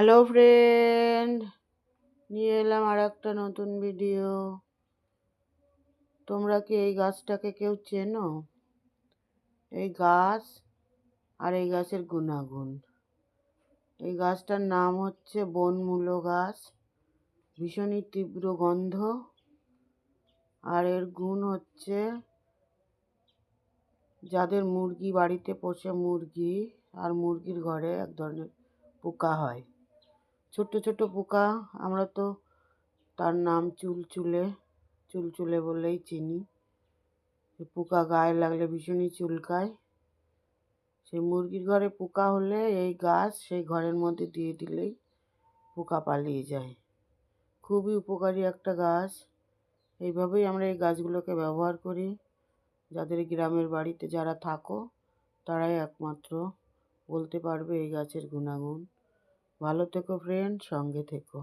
Hello friend, নিয়ে এলাম আর একটা নতুন ভিডিও। তোমরা কি এই গাছটাকে কেউ চেনো? এই গাছ আর এই গাছের গুণাগুণ। এই গাছটার নাম হচ্ছে বনমূলো গাছ। ভীষণই তীব্র গন্ধ। আর এর গুণ হচ্ছে, যাদের মুরগি বাড়িতে পোষে মুরগি, আর মুরগির ঘরে এক ধরনের পোকা হয়, ছোট্ট ছোট্ট পোকা। আমরা তো তার নাম চুলচুলে বলেই চিনি। পোকা গায়ে লাগলে ভীষণই চুলকায়। সেই মুরগির ঘরে পোকা হলে এই গাছ সেই ঘরের মধ্যে দিয়ে দিলেই পোকা পালিয়ে যায়। খুবই উপকারী একটা গাছ। এইভাবেই আমরা এই গাছগুলোকে ব্যবহার করি। যাদের গ্রামের বাড়িতে যারা থাকো, তারাই একমাত্র বলতে পারবে এই গাছের গুণাগুণ। ভালো থেকো ফ্রেন্ড, সঙ্গে থেকো।